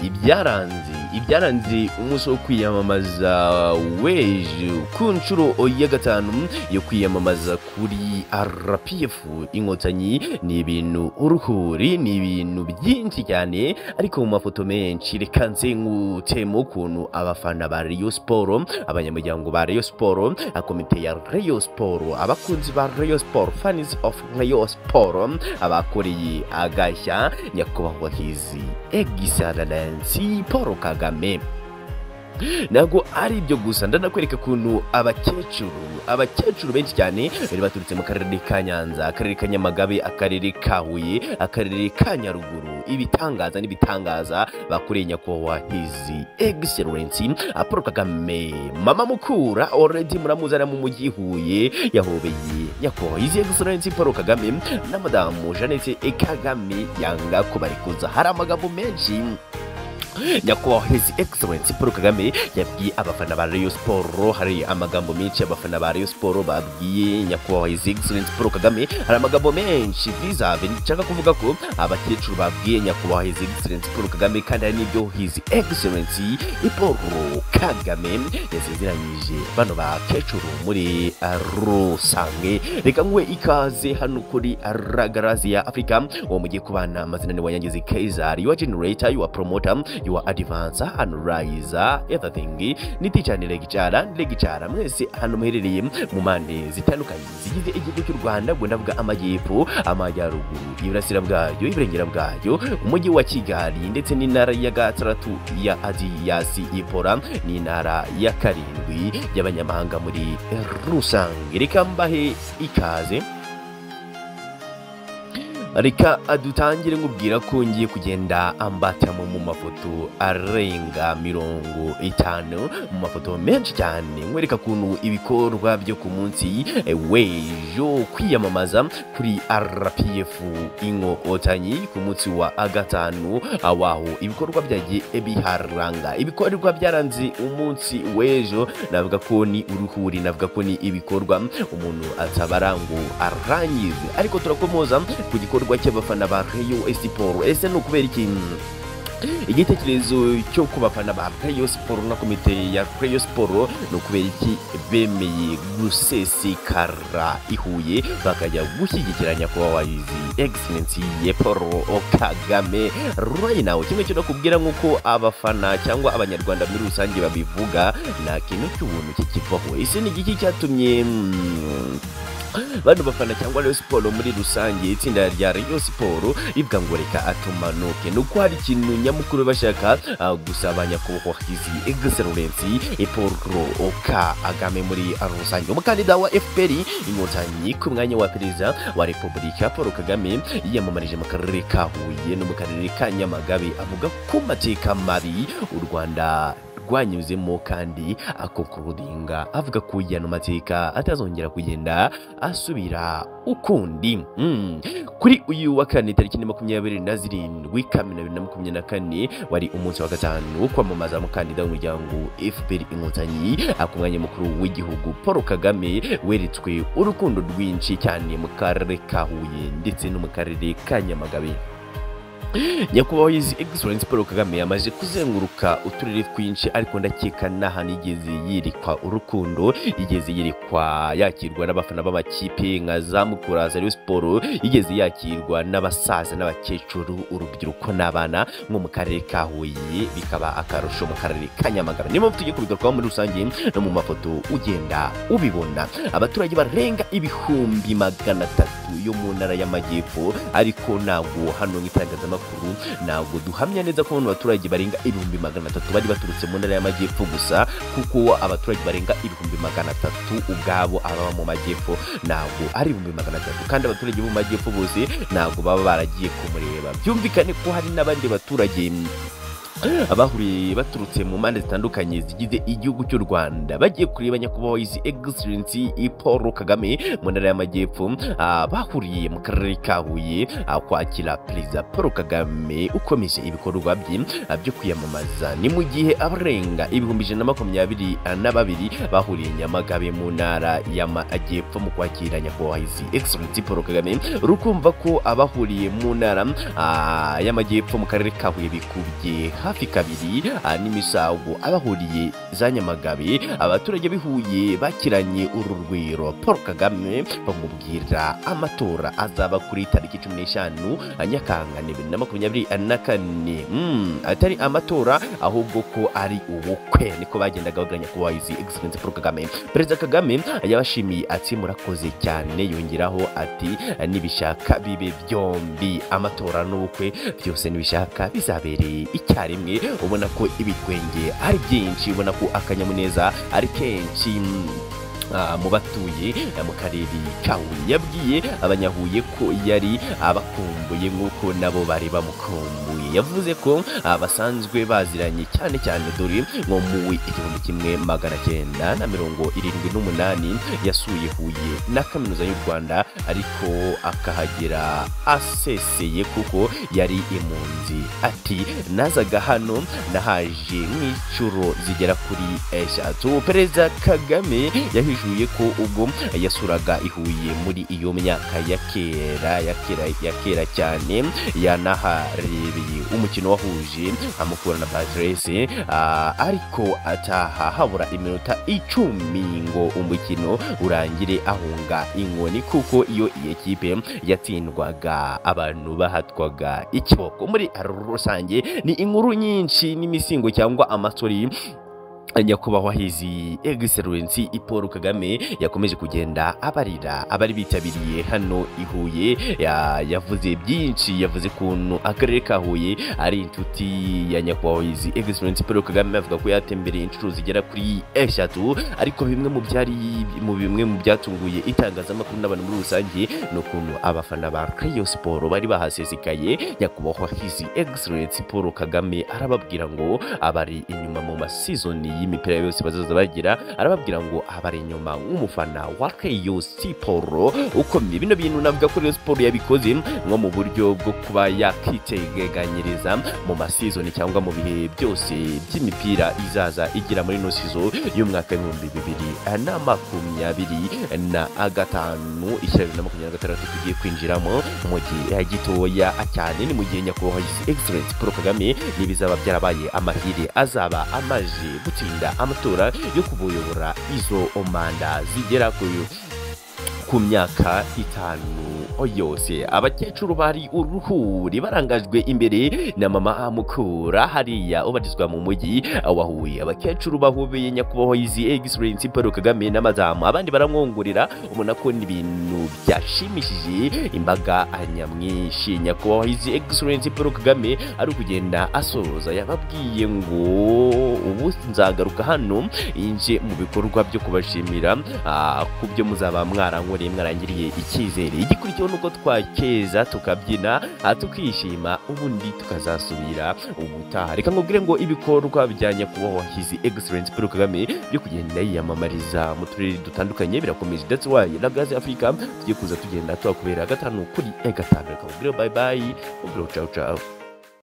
ibyaranze umunsi wo kwiyamamaza w'ejo ku nshuro ya gatanu yo kwiyamamaza kuri RPF inkotanyi. Ni ibintu uruhuri, ni ibintu byinshi cyane, ariko mu mafoto menshi reka nze nkutemo ukuntu abafana ba Rayon Sports, abanyamuryango ba Rayon Sports, komite ya Rayon Sports, abakunzi ba Rayon Sports, fans of Rayon Sports, abakoreye agashya nyakubahwa His Excellency Paul Kagame. Ntabwo ari ibyo gusa, ndanakwereka kuntu abakecuru benshi cyane bari baturutse mu karere ka Nyanza, akarere ka Nyamagabe, akarere ka Huye, akarere ka Nyaruguru, ibitangaza bakoreye nyakubahwa His Excellency Paul Kagame. Mama mukura already muramuzana mu mujyi Huye, yahobeye nyakubahwa His Excellency Paul Kagame na madamu Jeannette Kagame yanga kubarikuza. Hari amagambo menshi nyakubahwa His Excellency Paul Kagame yabwiye abafana ba Rayon Sports. Hari amagambo menshi abafana ba Rayon Sports babwiye nyakubahwa His Excellency Paul Kagame. Hari amagambo menshi bizave nshaka kuvuga ko abakecuru babwiye nyakubahwa His Excellency Paul Kagame, kandi hari n'ibyo His Excellency Paul Kagame yasezeranyije bano bakecuru muri rusange. Reka nguhe ikaze hano kuri Ragarazi ya Africa, uwo mugiye kubana amazina ni Wanyangizi Kaiser, your generator, your promoter, your advancer and riser, everything niti cyane legicara mwese hano muherereye mu mande zitandukanye zigize igihugu cy'u Rwanda, ngo ndavuga amajyepfo, amajyaruguru, iburasira bwayo, iburengera bwayo, umujyi wa Kigali ndetse n'intara ya gatandatu ya Adiyasi Ipora, n'intara ya karindwi y'abanyamahanga muri rusange. Reka mbahe ikaze. Reka adutangire nkubwira ko ngiye kugenda ambatamo mu mafoto arenga 50, mu mafoto menshi cyane nkwereka kuntu ibikorwa byo ku munsi w'ejo kwiyamamaza kuri RPF inkotanyi ku munsi wa gatanu, awaho ibikorwa byagiye biharanga. Ibikorwa byaranze umunsi w'ejo navuga ko ni uruhuri, navuga ko ni ibikorwa umuntu atabara ngo arangize, ariko turakomoza ku gikorwa cy'abafana ba Rayon Sports. Ese no kubera iki igitekerezo cyo kubafana ba Rayon Sports na komite ya Rayon Sports no kubera iki bemeye gusesekara ihuye bakajya gushyigikira nyakubahwa His Excellency Paul Kagame right now? Kimwe cyo nakubwira nk'uko abafana cyangwa abanyarwanda muri rusange babivuga, nta kintu cy'ubuntu kikivaho. Ese ni igiki cyatumye bano bafana cyangwa Rayon Sports muri rusange, itsinda rya Rayon Sports rivuga ngo reka atumanuke? Nuko hari ikintu nyamukuru bashaka gusaba nyakubahwa His Excellency Paul Kagame muri rusange. Umukandida wa FPR inkotanyi ku mwanya wa perezida wa Repubulika Paul Kagame yiyamamarije mu karere ka Huye no mu karere ka Nyamagabe, avuga ko mateka mabi u Rwanda rwanyuzemo, kandi akonkurudinga avuga ko yano mateka atazongera kugenda asubira ukundi. Kuri uyu wa kane tariki 27 Kamena 2024 wari umunsi wa gatanu kwamamaza umukandida w'umuryango FPR inkotanyi ku mwanya mukuru w'igihugu. Paul Kagame weretswe urukundo rwinshi cyane mu karere ka Huye ndetse no mu karere ka Nyamagabe. Nyakubahwa His Excellency Paul Kagame yamaze kuzenguruka uturere twinshi, ariko ndakeka naha nigeze yirikwa urukundo, yigeze yirikwa yakirwa n'abafana b'amakipe nka za Mukura za Rayon Sports, yigeze yakirwa n'abasaza n'abakecuru, urubyiruko n'abana nko mu karere ka Huye, bikaba akarusho mu karere ka Nyamagabe. Niyo mpamvu tugiye kubigarukaho muri rusange no mu mafoto ugenda ubibona. Abaturage barenga 300,000 yo mu ntara y'amajyepfo, ariko ntabwo hano nk'itangazamakuru ntabwo duhamya neza ko abaturage barenga 300,000 bari baturutse mu ntara y'amajyepfo gusa, kuko abaturage barenga 300,000 ubwabo ababa mu majyepfo ntabwo ari 300,000, kandi abaturage bo mu majyepfo bose ntabwo baba baragiye kumureba. Byumvikane ko hari n'abandi baturage abahuriye baturutse mu mpande zitandukanye zigize igihugu cy'u Rwanda bagiye kureba nyakubahwa His Excellency Paul Kagame mu ntara y'amajyepfo, bahuriye mu karere ka Huye kwakira Perezida Paul Kagame ukomeje ibikorwa bye byo kwiyamamaza. Ni mu gihe abarenga 122 bahuriye Nyamagabe mu ntara y'amajyepfo mu kwakira nyakubahwa His Excellency Paul Kagame. Rukumva ko abahuriye mu ntara y'amajyepfo mu karere ka Huye bikubye hafi kabiri n'imisago abahuriye za Nyamagabe. Abaturage bihuye bakiranye urugwiro Paul Kagame bamubwira amatora azaba kuri tariki 15 Nyakanga 2024 atari amatora ahubwo ko ari ubukwe. Niko bagendaga baganya ko wayizi excellence Paul Kagame. Perezida Kagame yabashimiye ati murakoze cyane, yongeraho ati nibishaka bibe byombi, amatora n'ubukwe byose nibishaka bizabereye icyarimwe. Ubona ko ibitwenge ari byinshi, ubona ko akanyamuneza ari kenshi mu batuye mu karere ka Huye. Yabwiye abanyahuye ko yari abakumbuye nk'uko nabo bari bamukumbuye. Yavuze ko basanzwe baziranye cyane dore nko mu 1978 yasuye Huye na kaminuza y'u Rwanda, ariko akahagera aseseye kuko yari impunzi. Ati nazaga hano nahaje nk'inshuro zigera kuri 3. Perezida Kagame yahishuye ko ubwo yasuraga ihuye muri iyo myaka ya kera cyane yanaharebeye umukino wahuje Mukura na Patrese, ariko ataha habura iminota 10 ngo umukino urangire ahunga inkoni, kuko iyo ekipe yatsindwaga abantu bahatwaga ikiboko. Muri rusange ni inkuru nyinshi n'imisingo cyangwa amastori nyakubahwa hizi excellence Paul Kagame yakomeje kugenda abarira abari bitabiriye hano ihuye. Yavuze byinshi, yavuze kuntu akarere ka Huye ari inshuti ya nyakubahwa hizi excellence Paul Kagame. Avuga ko yatembereye inshuro zigera kuri 3, ariko bimwe mu byatunguye itangazamakuru n'abantu muri rusange no kuntu abafana ba Rayon Sports bari bahasesekaye. Nyakubahwa hizi excellence Paul Kagame arababwira ngo abari inyuma mu masizoni y'imipira yose bazaza bagira, arababwira ngo abari inyuma nk'umufana wa Rayon Sports ukomeye. Bino bintu navuga ko Rayon Sports yabikoze nko mu buryo bwo kuba yakiteganyiriza mu masizoni cyangwa mu bihe byose by'imipira izaza igira muri no season y'umwaka w'2025 tugiye kwinjiramo mu gihe gitoya cyane. Ni mu gihe nyakubahwa excellence Paul Kagame nibizaba byarabaye amahire azaba amaje gutsinda amatora yo kuboyobora izo manda zigera ku myaka 5 yose. Abakecuru bari uruhuri barangajwe imbere na mama Mukura hariya ubarizwa mu mujyi wa Huye. Abakecuru bahobeye nyakubahwa hizi excellence Paul Kagame n'amazamu, abandi baramwongorera. ubona ko ni ibintu byashimishije imbaga nyamwinshi. Nyakubahwa hizi excellence Paul Kagame ari kugenda asoza, yababwiye ngo ubu nzagaruka hano inje mu bikorwa byo kubashimira ku byo muzaba mwarankoreye, mwarangiriye icyizere. Igikurikiyeho nuko twakeza tukabyina tukishima, ubundi tukazasubira ubutaha. Reka ngubwire ngo ibikorwa bya nyakubahwa hizi excellence Paul Kagame byo kugenda yiyamamariza mu turere dutandukanye birakomeje. That's why na Gaze Africa tugiye kuza tugenda twakubera 5 kuri 5. Reka ngubwire bye bye, ciao ciao.